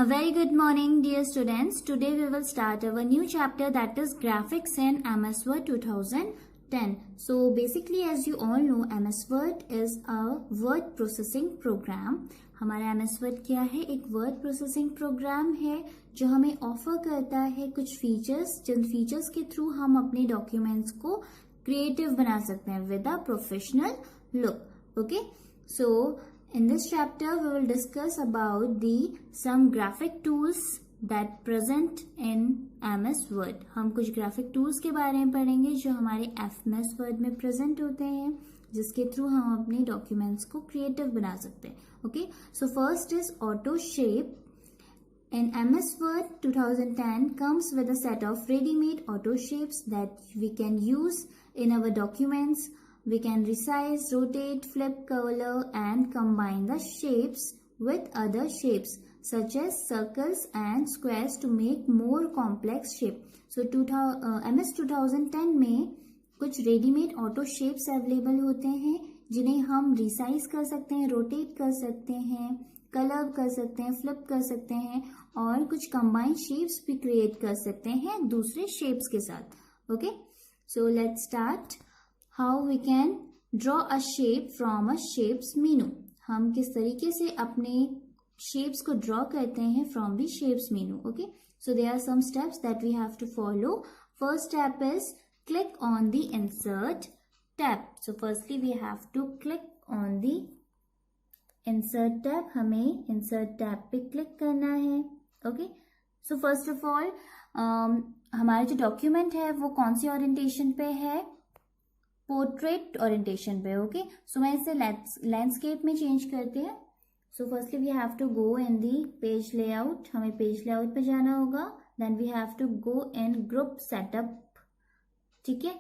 A very good morning, dear students. Today we will start our new chapter, that is Graphics in MS Word 2010. So basically, as you all know, MS Word is a word processing program. हमारा MS Word क्या है? एक word processing program है जो हमें offer करता है कुछ फीचर्स, जिन फीचर्स के थ्रू हम अपने डॉक्यूमेंट्स को क्रिएटिव बना सकते हैं with a professional look. Okay, so in this chapter we will discuss about the some graphic tools that present in MS Word. हम कुछ graphic tools के बारे में पढ़ेंगे जो हमारे MS Word में present होते हैं, जिसके थ्रू हम अपने documents को creative बना सकते हैं. Okay, so first is auto shape. In MS Word 2010 comes with a set of ready-made auto shapes that we can use in our documents. We can resize, rotate, flip, color and combine the shapes with other shapes such as circles and squares to make more complex shape. So MS 2010 में कुछ readymade auto shapes available होते हैं जिन्हें हम resize कर सकते हैं, rotate कर सकते हैं, कलर कर सकते हैं, फ्लिप कर सकते हैं और कुछ कंबाइंड शेप्स भी क्रिएट कर सकते हैं दूसरे शेप्स के साथ. Okay, so let's start. How we can draw a shape from a shapes menu. हम किस तरीके से अपने shapes को draw करते हैं from the shapes menu. Okay, so there are some steps that we have to follow. First step is click on the insert tab. So firstly we have to click on the insert tab. हमें insert tab पे click करना है. Okay, so first of all हमारा जो document है वो कौन सी orientation पे है? पोर्ट्रेट ओरिएंटेशन पे. ओके, सो मैं इसे लैंडस्केप में चेंज करते हैं. So firstly we have to go in the page layout. हमें पेज लेआउट पे जाना होगा. Then we have to go in group setup. ठीक है,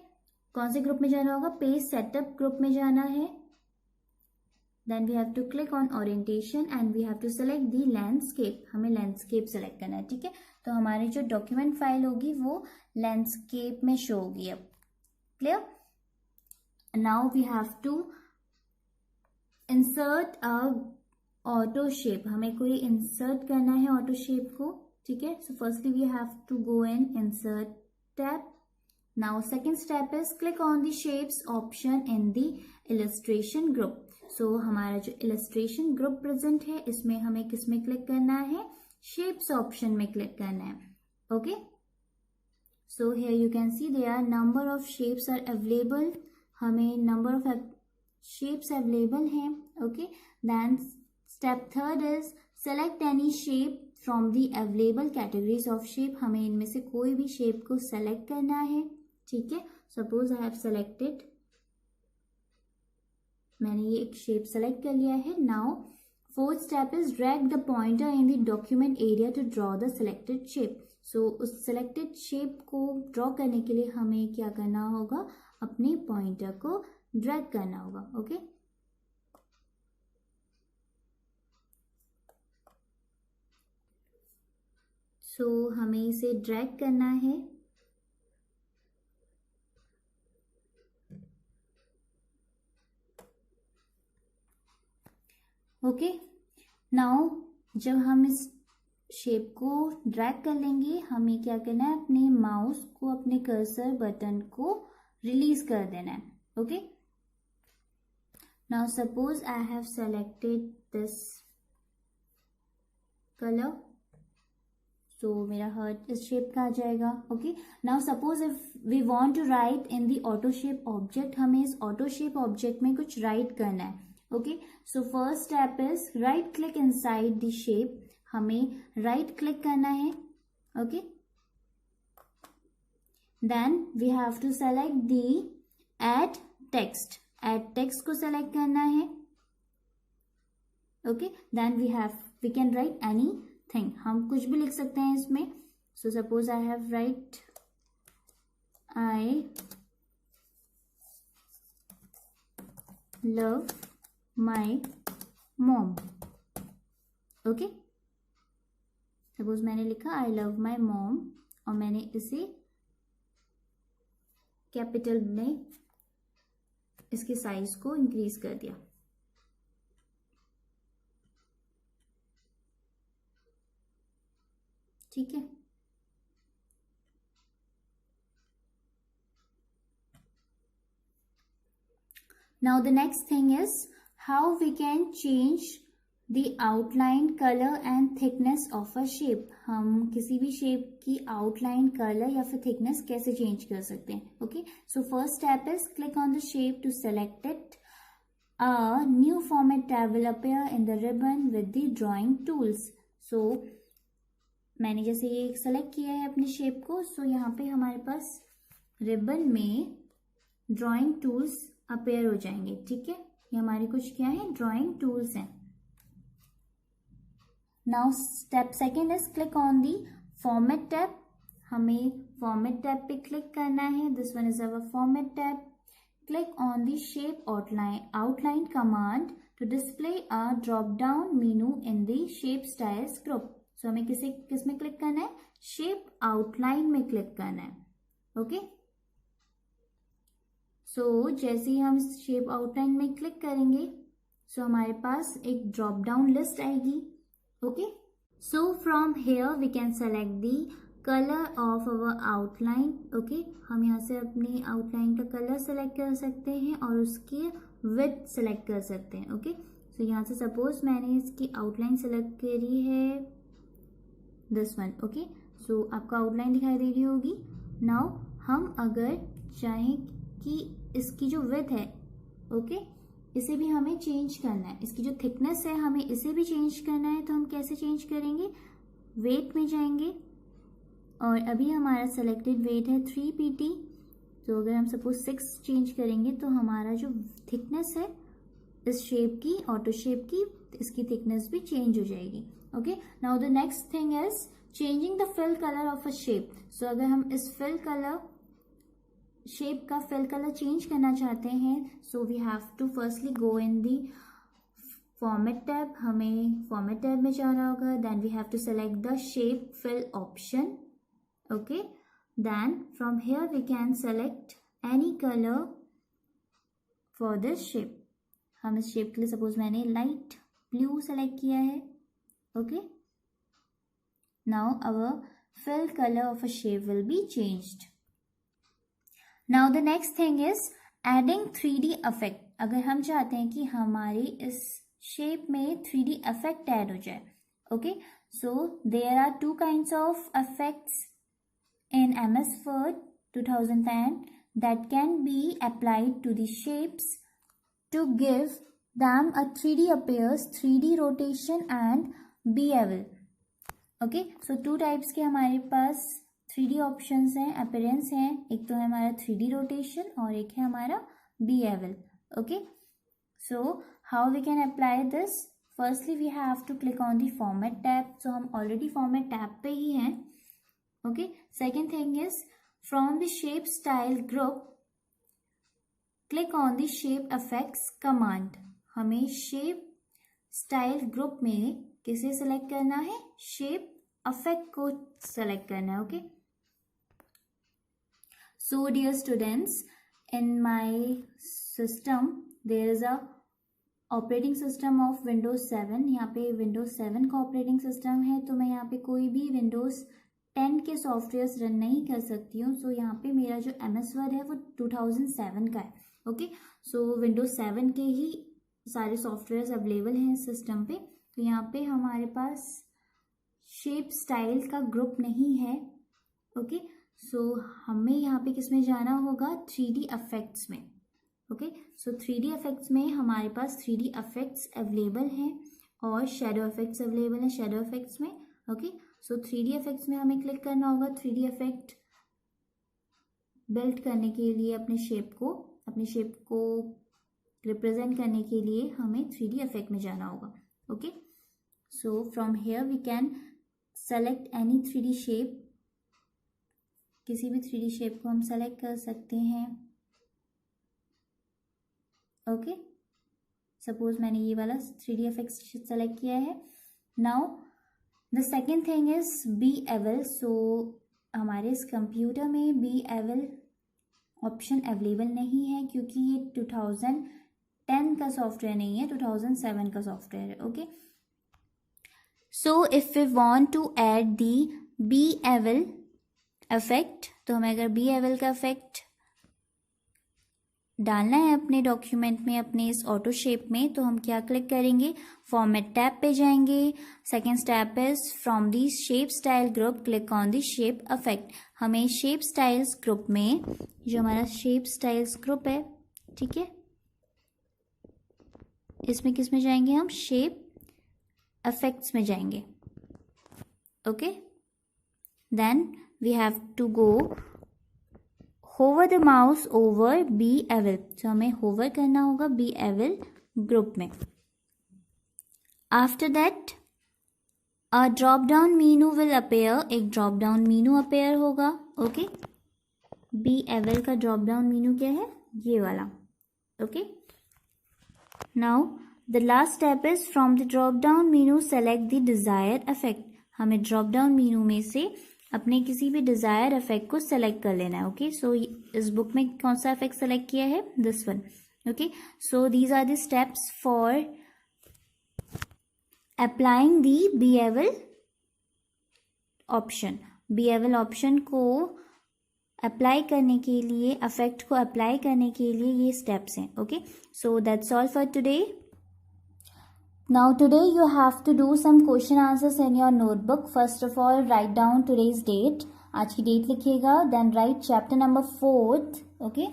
कौन से ग्रुप में जाना होगा? पेज सेटअप ग्रुप में जाना है. Then we have to click on orientation and we have to select the landscape. हमें लैंडस्केप सेलेक्ट करना है. ठीक है, तो हमारी जो डॉक्यूमेंट फाइल होगी वो लैंडस्केप में शो होगी. अब clear. Now we have to insert a auto shape. हमें कोई insert करना है auto shape को. ठीक है, so firstly we have to go in insert tab. Now second step is click on the shapes option in the illustration group. So हमारा जो illustration group present है इसमें हमें किस में क्लिक करना है? shapes option में क्लिक करना है. Okay, so here you can see there are number of shapes are available. हमें नंबर ऑफ शेप्स अवेलेबल हैं. Okay, then step third is select any shape from the available categories of shape. हमें इनमें से कोई भी shape को select करना है. ठीक है, सपोज आई हैव सेलेक्टेड, मैंने ये एक शेप सेलेक्ट कर लिया है. Now fourth step is drag the pointer in the document area to draw the selected shape. So उस सिलेक्टेड शेप को ड्रॉ करने के लिए हमें क्या करना होगा? अपने पॉइंटर को ड्रैग करना होगा. ओके, सो हमें इसे ड्रैग करना है. ओके, नाउ जब हम इस शेप को ड्रैग कर लेंगे हमें क्या करना है? अपने माउस को, अपने कर्सर बटन को रिलीज कर देना है. Okay, now suppose I have selected this colour, so मेरा हार्ट इस शेप का आ जाएगा. Okay, now suppose if we want to write in the auto shape object, हमें इस ऑटो शेप ऑब्जेक्ट में कुछ राइट करना है. Okay, so first step is right click inside the shape. हमें राइट क्लिक करना है. Okay, then we have to select the add text. add text को select करना है. okay, then we can write anything. हम कुछ भी लिख सकते हैं इसमें. so suppose I have write I love my mom. okay, suppose मैंने लिखा I love my mom और मैंने इसे कैपिटल में इसके साइज को इंक्रीज कर दिया. ठीक है। Now the next thing is how we can change the outline, color and thickness of a shape. हम किसी भी shape की outline, color या फिर thickness कैसे change कर सकते हैं. Okay, so first step is click on the shape to select it. A new format tab will appear in the ribbon with the drawing tools. So मैंने जैसे ये select किया है अपने shape को, so यहाँ पे हमारे पास ribbon में drawing tools appear हो जाएंगे. ठीक है, ये हमारे कुछ क्या है, drawing tools हैं. Now step second is click on the format tab. हमें format tab पे click करना है. This one is our format tab. Click on the shape outline command to display a drop down menu in the shape styles group. So हमें किस में click करना है, shape outline में click करना है. Okay. So जैसे ही हम shape outline में click करेंगे, so हमारे पास एक drop down list आएगी. Okay, so from here we can select the color of our outline. Okay, हम यहाँ से अपनी outline का color select कर सकते हैं और उसकी width select कर सकते हैं. Okay, so यहाँ से suppose मैंने इसकी outline select करी है this one. Okay, so आपका outline दिखाई दे रही होगी. Now हम अगर चाहें कि इसकी जो width है, okay, इसे भी हमें चेंज करना है, इसकी जो थिकनेस है हमें इसे भी चेंज करना है. तो हम कैसे चेंज करेंगे, वेट में जाएंगे और अभी हमारा सेलेक्टेड वेट है 3 pt. तो अगर हम सपोज 6 चेंज करेंगे तो हमारा जो थिकनेस है इस शेप की, ऑटो शेप की, इसकी थिकनेस भी चेंज हो जाएगी. Okay, now the next thing is changing the fill colour of a shape. So अगर हम इस फिल कलर शेप का फिल कलर चेंज करना चाहते हैं, so we have to firstly go in the format tab. हमें फॉर्मेट टैब में जाना होगा. Then we have to select the shape fill option. Okay, then from here we can select any colour for this shape. हम इस shape के लिए suppose मैंने light blue select किया है. Okay, now our fill colour of a shape will be changed. Now the next thing is adding 3D effect. अगर हम चाहते हैं कि हमारी इस शेप में 3D effect ऐड हो जाए. Okay, so there are two kinds of effects in MS Word 2010 that can be applied to the shapes to give them a 3D appears, 3D rotation and bevel. Okay, so two types के हमारे पास 3D options हैं, appearance हैं. एक तो है हमारा 3D rotation और एक है हमारा bevel. Okay, so how we can apply this. Firstly we have to click on the format tab. So हम ऑलरेडी फॉर्मेट टैब पे ही हैं. Okay, second thing is from the shape style group click on the shape effects command. हमें shape style group में किसे select करना है, shape effect को सेलेक्ट करना है. Okay, so dear students, in my system there is a operating system of Windows 7. यहाँ पे Windows 7 का operating system है, तो मैं यहाँ पे कोई भी Windows 10 के सॉफ्टवेयर रन नहीं कर सकती हूँ. सो यहाँ पे मेरा जो MS Word है वो 2007 का है. ओके, सो Windows 7 के ही सारे सॉफ्टवेयर अवेलेबल हैं इस सिस्टम पे. तो यहाँ पे हमारे पास शेप स्टाइल का ग्रुप नहीं है. ओके, सो हमें यहाँ पे किस में जाना होगा, 3D इफेक्ट्स में. ओके, सो 3D इफेक्ट्स में हमारे पास 3D इफेक्ट्स अवेलेबल हैं और शेडो इफेक्ट्स अवेलेबल हैं शेडो इफेक्ट्स में. ओके, सो 3D इफेक्ट्स में हमें क्लिक करना होगा. 3D इफेक्ट बिल्ड करने के लिए अपने शेप को रिप्रेजेंट करने के लिए हमें 3D इफेक्ट में जाना होगा. Okay, so from here we can select any 3D shape. किसी भी 3D शेप को हम सेलेक्ट कर सकते हैं. ओके, सपोज मैंने ये वाला 3D इफेक्ट सेलेक्ट किया है. Now the second thing is bevel. सो हमारे इस कंप्यूटर में bevel ऑप्शन अवेलेबल नहीं है क्योंकि ये 2010 का सॉफ्टवेयर नहीं है, 2007 का सॉफ्टवेयर है. Okay, so if we want to add the B-AVIL effect, तो हमें अगर B-AVIL का इफेक्ट डालना है अपने डॉक्यूमेंट में, अपने इस ऑटो शेप में, तो हम क्या क्लिक करेंगे, फॉर्मेट टैब पे जाएंगे। Second step is from the shape style group click on the shape effect. हमें शेप स्टाइल्स ग्रुप में, जो हमारा शेप स्टाइल्स ग्रुप है, ठीक है, इसमें किस में जाएंगे हम, शेप इफेक्ट्स में जाएंगे। Okay, then we have to go hover the mouse over B-AVIL, तो हमें होवर करना होगा B-AVIL ग्रुप में। After that a drop down menu will appear, एक ड्रॉप डाउन मीनू अपेयर होगा। ओके, B-AVIL का ड्रॉप डाउन मीनू क्या है, ये वाला। Okay, now the last step is from the drop down menu select the desired effect. हमें drop down menu में से अपने किसी भी डिजायर इफेक्ट को सेलेक्ट कर लेना है। ओके, सो इस बुक में कौन सा इफेक्ट सेलेक्ट किया है, this one. Okay, so these are the steps for applying the B-AVIL option. B-AVIL option को अप्लाई करने के लिए, इफेक्ट को अप्लाई करने के लिए ये स्टेप्स हैं। Okay, so that's all for today. Now today you have to do some question answers in your notebook. First of all, write down today's date. आज की डेट लिखिएगा. Then write chapter number 4th. Okay,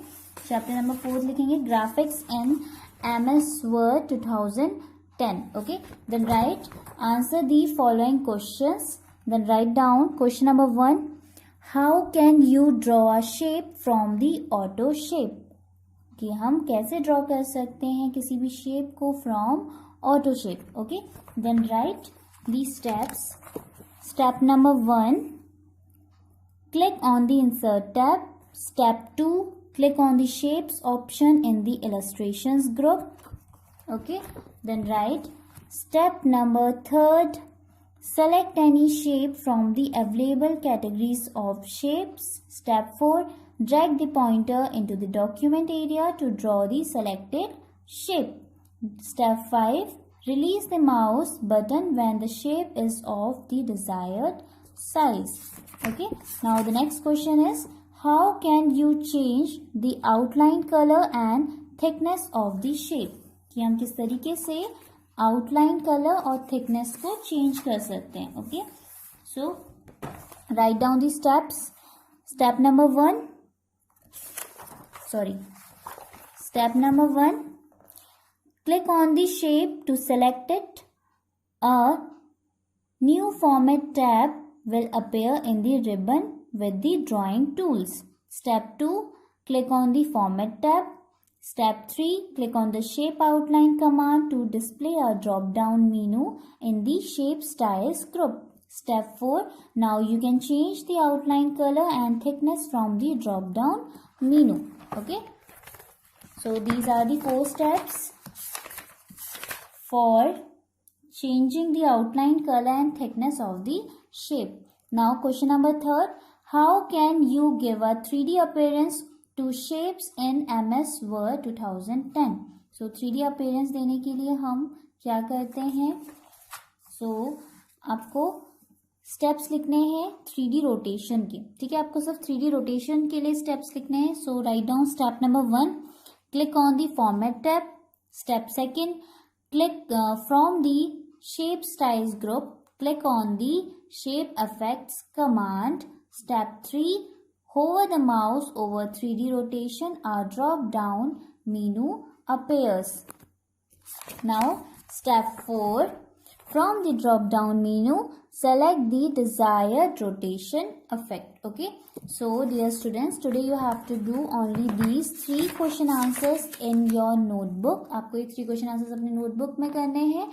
chapter number 4th लिखेंगे graphics in MS Word 2010. Okay, then write answer the following questions. Then write down question number 1. How can you draw a shape from the auto shape? कि हम कैसे draw कर सकते हैं किसी भी shape को from auto shape. Okay, then write these steps. Step number 1, click on the insert tab. Step 2, click on the shapes option in the illustrations group. Okay, then write step number 3, select any shape from the available categories of shapes. Step 4, drag the pointer into the document area to draw the selected shape. Step 5, release the mouse button when the shape is of the desired size. Okay, now the next question is, how can you change the outline color and thickness of the shape? कि हम किस तरीके से outline color और thickness को change कर सकते हैं. Okay, so write down the steps. Step number 1, click on the shape to select it. A new format tab will appear in the ribbon with the drawing tools. Step 2, click on the format tab. Step 3, click on the shape outline command to display a drop down menu in the shape styles group. Step 4, now you can change the outline color and thickness from the drop down menu. Okay, so these are the 4 steps for changing the outline color and thickness of the shape. Now question number 3, how can you give a 3D appearance to shapes in MS Word 2010? So 3D appearance देने के लिए हम क्या करते हैं, so आपको steps लिखने हैं 3D rotation के. ठीक है, आपको सिर्फ 3D rotation के लिए steps लिखने हैं. So write down step number 1, click on the format tab. Step 2, click from the shape styles group, click on the shape effects command. Step 3, hover the mouse over 3D rotation, a drop down menu appears. Now step 4, from the drop down menu select the desired rotation effect. Okay, so dear students, today you have to do only these 3 question answers in your notebook. आपको ये 3 question answers अपने notebook में करने हैं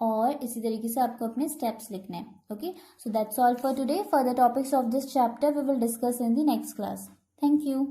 और इसी तरीके से आपको अपने steps लिखने हैं. Okay, so that's all for today. Further topics of this chapter we will discuss in the next class. Thank you.